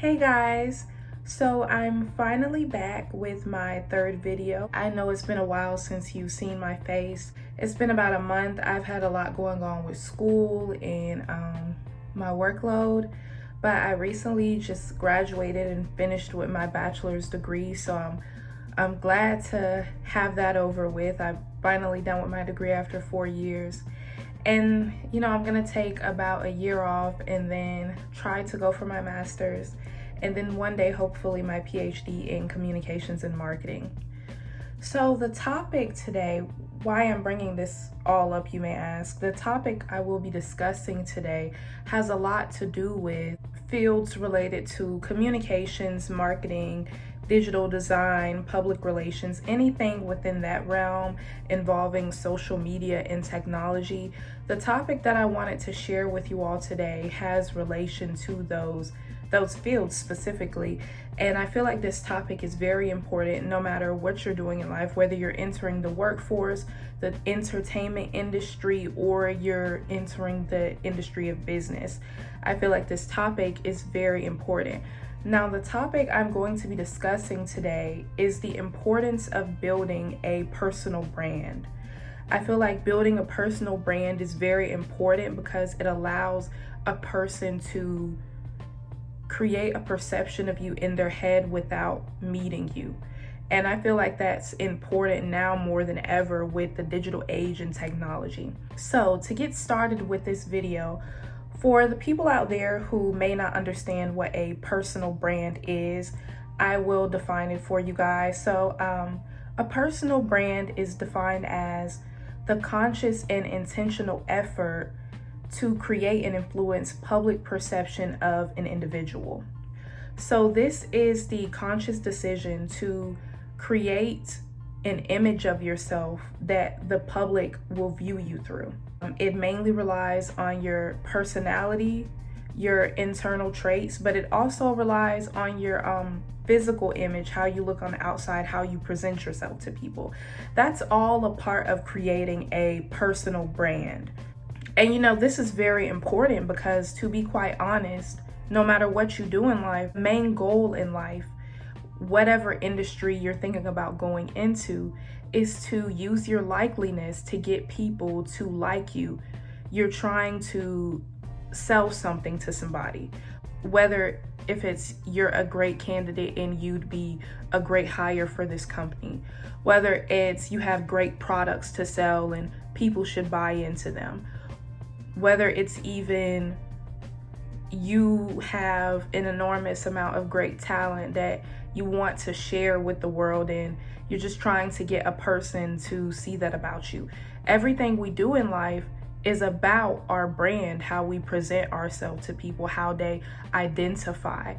Hey guys, so I'm finally back with my third video. I know it's been a while since you've seen my face. It's been about a month. I've had a lot going on with school and my workload, but I recently just graduated and finished with my bachelor's degree, so I'm glad to have that over with. I've finally done with my degree after 4 years. And I'm gonna take about a year off and then try to go for my master's, and then one day hopefully my PhD in communications and marketing. So the topic today, why I'm bringing this all up, you may ask. The topic I will be discussing today has a lot to do with fields related to communications, marketing, digital design, public relations, anything within that realm involving social media and technology. The topic that I wanted to share with you all today has relation to those fields specifically, and I feel like this topic is very important no matter what you're doing in life, whether you're entering the workforce, the entertainment industry, or you're entering the industry of business. I feel like this topic is very important. Now, the topic I'm going to be discussing today is the importance of building a personal brand. I feel like building a personal brand is very important because it allows a person to create a perception of you in their head without meeting you. And I feel like that's important now more than ever with the digital age and technology. So to get started with this video, for the people out there who may not understand what a personal brand is, I will define it for you guys. So a personal brand is defined as the conscious and intentional effort to create and influence public perception of an individual. So this is the conscious decision to create an image of yourself that the public will view you through. It mainly relies on your personality, your internal traits, but it also relies on your physical image, how you look on the outside, how you present yourself to people. That's all a part of creating a personal brand. And this is very important because, to be quite honest, no matter what you do in life, main goal in life, whatever industry you're thinking about going into, is to use your likeliness to get people to like you. You're trying to sell something to somebody, whether if it's you're a great candidate and you'd be a great hire for this company, whether it's you have great products to sell and people should buy into them, whether it's even you have an enormous amount of great talent that you want to share with the world and you're just trying to get a person to see that about you. Everything we do in life is about our brand, how we present ourselves to people, how they identify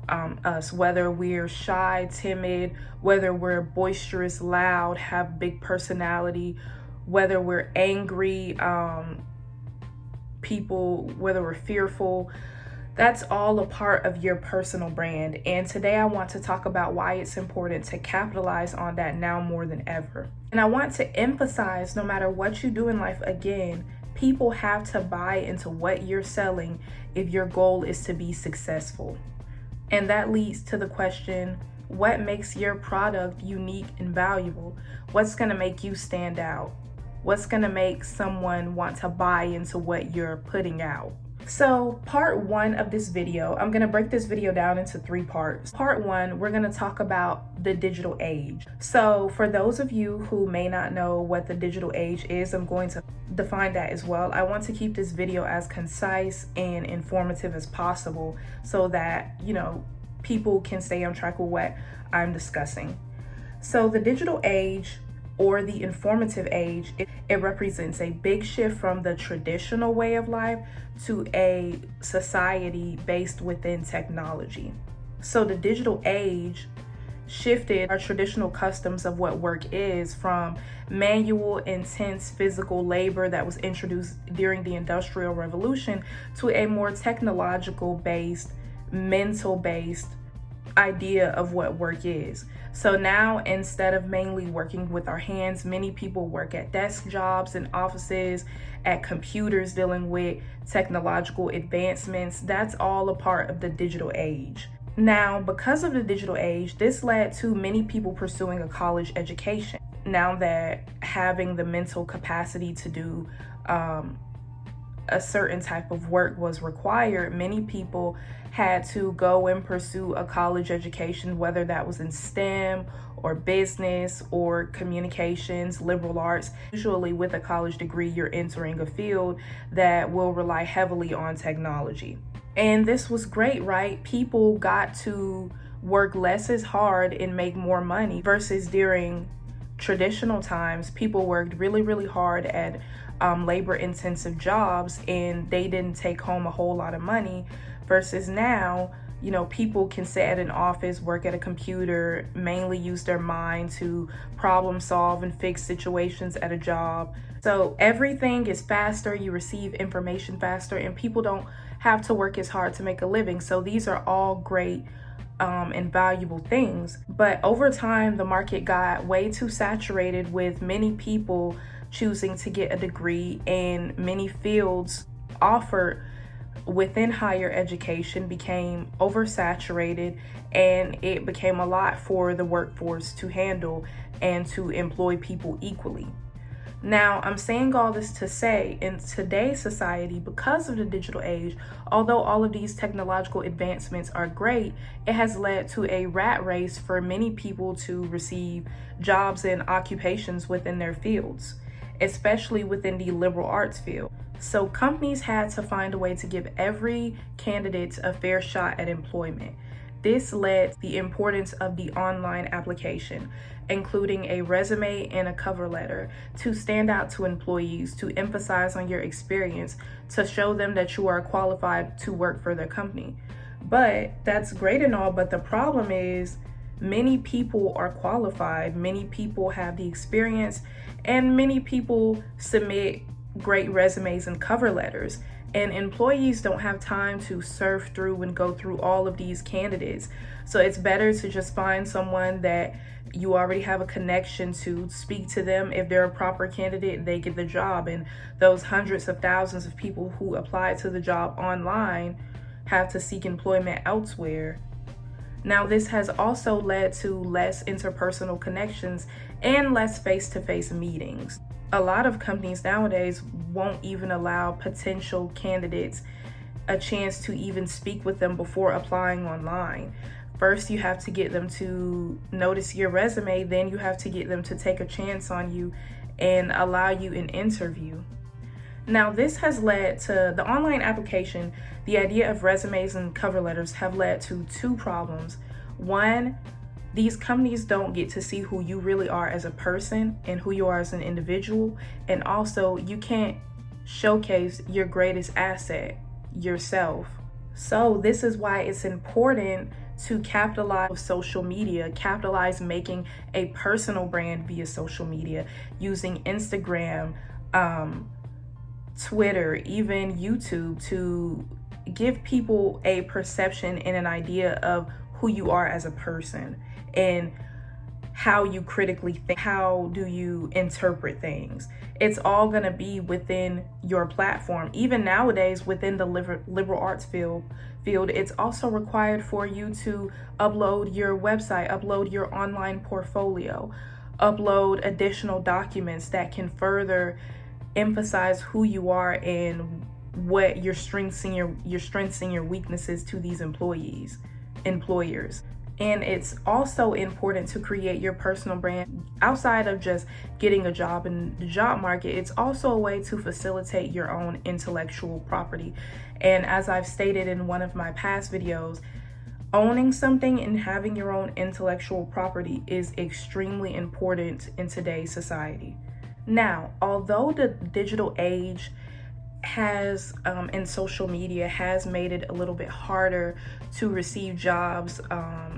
us, whether we're shy, timid, whether we're boisterous, loud, have big personality, whether we're angry, whether we're fearful. That's all a part of your personal brand. And today I want to talk about why it's important to capitalize on that now more than ever. And I want to emphasize, no matter what you do in life, again, people have to buy into what you're selling if your goal is to be successful. And that leads to the question, what makes your product unique and valuable? What's going to make you stand out? What's going to make someone want to buy into what you're putting out? So part one of this video, I'm going to break this video down into 3 parts. Part one, we're going to talk about the digital age. So for those of you who may not know what the digital age is, I'm going to define that as well. I want to keep this video as concise and informative as possible so that, people can stay on track with what I'm discussing. So the digital age, or the informative age, it represents a big shift from the traditional way of life to a society based within technology. So the digital age shifted our traditional customs of what work is from manual, intense physical labor that was introduced during the Industrial Revolution to a more technological based, mental based idea of what work is. So now, instead of mainly working with our hands, many people work at desk jobs and offices, at computers, dealing with technological advancements. That's all a part of the digital age. Now, because of the digital age, this led to many people pursuing a college education. Now that having the mental capacity to do a certain type of work was required, many people had to go and pursue a college education, whether that was in STEM or business or communications, liberal arts. Usually with a college degree, you're entering a field that will rely heavily on technology. And this was great, right? People got to work less as hard and make more money versus during traditional times, people worked really, really hard at labor intensive jobs and they didn't take home a whole lot of money versus now, you know, people can sit at an office, work at a computer, mainly use their mind to problem solve and fix situations at a job. So everything is faster, you receive information faster, and people don't have to work as hard to make a living. So these are all great and valuable things. But over time, the market got way too saturated with many people choosing to get a degree, and many fields offered within higher education became oversaturated, and it became a lot for the workforce to handle and to employ people equally. Now, I'm saying all this to say, in today's society, because of the digital age, although all of these technological advancements are great, it has led to a rat race for many people to receive jobs and occupations within their fields, especially within the liberal arts field. So companies had to find a way to give every candidate a fair shot at employment. This led to the importance of the online application, including a resume and a cover letter, to stand out to employees, to emphasize on your experience, to show them that you are qualified to work for their company. But that's great and all, but the problem is many people are qualified, many people have the experience, and many people submit great resumes and cover letters. And employees don't have time to surf through and go through all of these candidates. So it's better to just find someone that you already have a connection to, speak to them. If they're a proper candidate, they get the job. And those hundreds of thousands of people who apply to the job online have to seek employment elsewhere. Now, this has also led to less interpersonal connections and less face-to-face meetings. A lot of companies nowadays won't even allow potential candidates a chance to even speak with them before applying online. First, you have to get them to notice your resume, then you have to get them to take a chance on you and allow you an interview. Now, this has led to the online application. The idea of resumes and cover letters have led to two problems. One, these companies don't get to see who you really are as a person and who you are as an individual. And also, you can't showcase your greatest asset, yourself. So this is why it's important to capitalize on social media, capitalize making a personal brand via social media, using Instagram, Twitter, even YouTube, to give people a perception and an idea of who you are as a person and how you critically think, how do you interpret things. It's all going to be within your platform. Even nowadays, within the liberal arts field, it's also required for you to upload your website, upload your online portfolio, upload additional documents that can further emphasize who you are and what your strengths and your weaknesses to these employers. And it's also important to create your personal brand outside of just getting a job in the job market. It's also a way to facilitate your own intellectual property. And as I've stated in one of my past videos, owning something and having your own intellectual property is extremely important in today's society. Now, although the digital age has and social media has made it a little bit harder to receive jobs,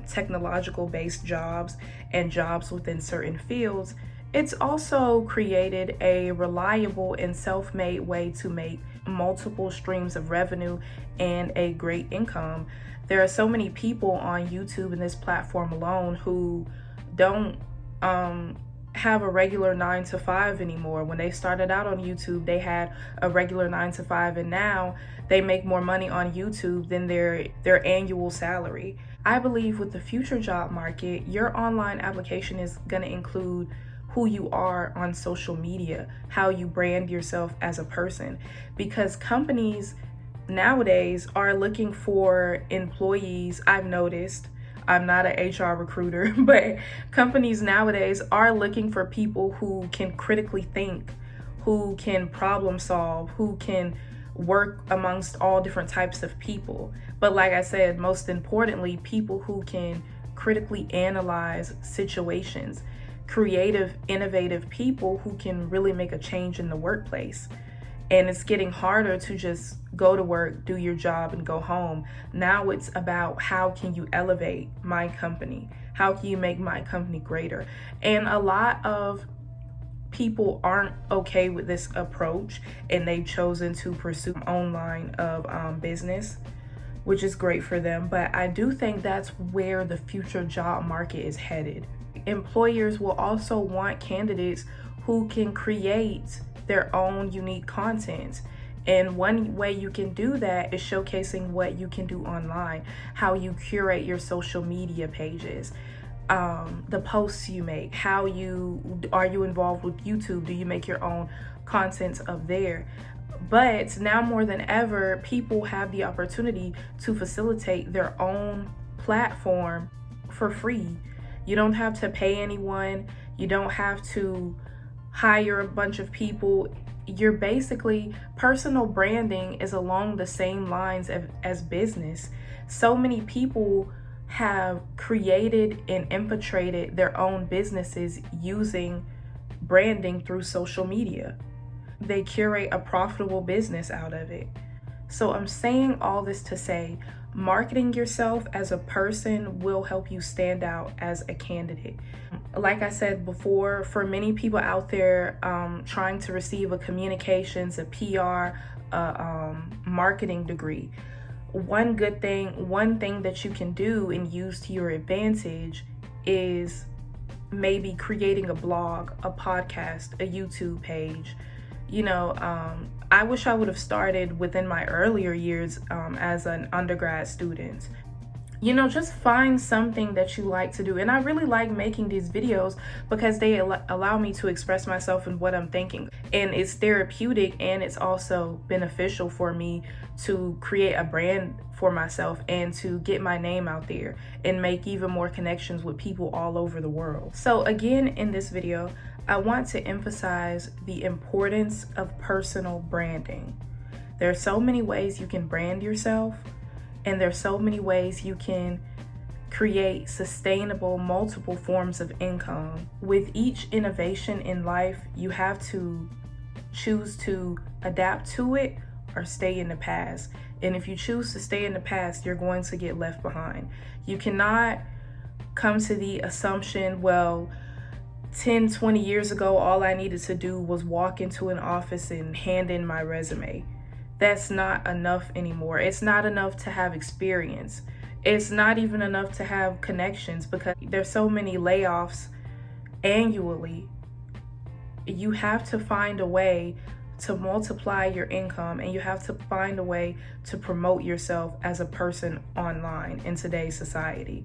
technological based jobs and jobs within certain fields, it's also created a reliable and self-made way to make multiple streams of revenue and a great income. There are so many people on YouTube and this platform alone who don't have a regular 9 to 5 anymore. When they started out on YouTube, they had a regular 9 to 5, and now they make more money on YouTube than their annual salary. I believe with the future job market, your online application is going to include who you are on social media, how you brand yourself as a person, because companies nowadays are looking for employees. I've noticed, I'm not an HR recruiter, but companies nowadays are looking for people who can critically think, who can problem solve, who can work amongst all different types of people. But like I said, most importantly, people who can critically analyze situations, creative, innovative people who can really make a change in the workplace. And it's getting harder to just go to work, do your job, and go home. Now it's about how can you elevate my company? How can you make my company greater? And a lot of people aren't okay with this approach, and they've chosen to pursue online of business, which is great for them. But I do think that's where the future job market is headed. Employers will also want candidates who can create their own unique content. And one way you can do that is showcasing what you can do online, how you curate your social media pages, the posts you make, are you involved with YouTube? Do you make your own content of there? But now more than ever, people have the opportunity to facilitate their own platform for free. You don't have to pay anyone. You don't have to hire a bunch of people. You're basically, personal branding is along the same lines as business. So many people have created and infiltrated their own businesses using branding through social media. They curate a profitable business out of it. So I'm saying all this to say, marketing yourself as a person will help you stand out as a candidate. Like I said before, for many people out there trying to receive a communications, a PR, marketing degree, one thing that you can do and use to your advantage is maybe creating a blog, a podcast, a YouTube page. I wish I would have started within my earlier years as an undergrad student. Just find something that you like to do. And I really like making these videos because they allow me to express myself and what I'm thinking. And it's therapeutic, and it's also beneficial for me to create a brand for myself and to get my name out there and make even more connections with people all over the world. So again, in this video, I want to emphasize the importance of personal branding. There are so many ways you can brand yourself, and there's so many ways you can create sustainable multiple forms of income. With each innovation in life, you have to choose to adapt to it or stay in the past. And if you choose to stay in the past, you're going to get left behind. You cannot come to the assumption, well, 10, 20 years ago, all I needed to do was walk into an office and hand in my resume. That's not enough anymore. It's not enough to have experience. It's not even enough to have connections, because there's so many layoffs annually. You have to find a way to multiply your income, and you have to find a way to promote yourself as a person online in today's society.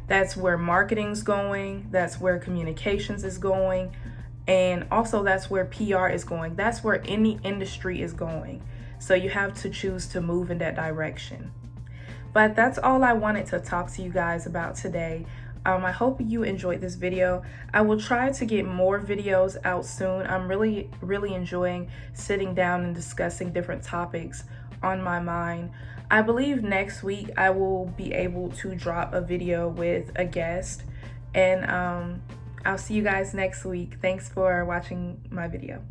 That's where marketing's going. That's where communications is going. And also that's where PR is going. That's where any industry is going. So you have to choose to move in that direction. But that's all I wanted to talk to you guys about today. I hope you enjoyed this video. I will try to get more videos out soon. I'm really enjoying sitting down and discussing different topics on my mind. I believe next week I will be able to drop a video with a guest, and I'll see you guys next week. Thanks for watching my video.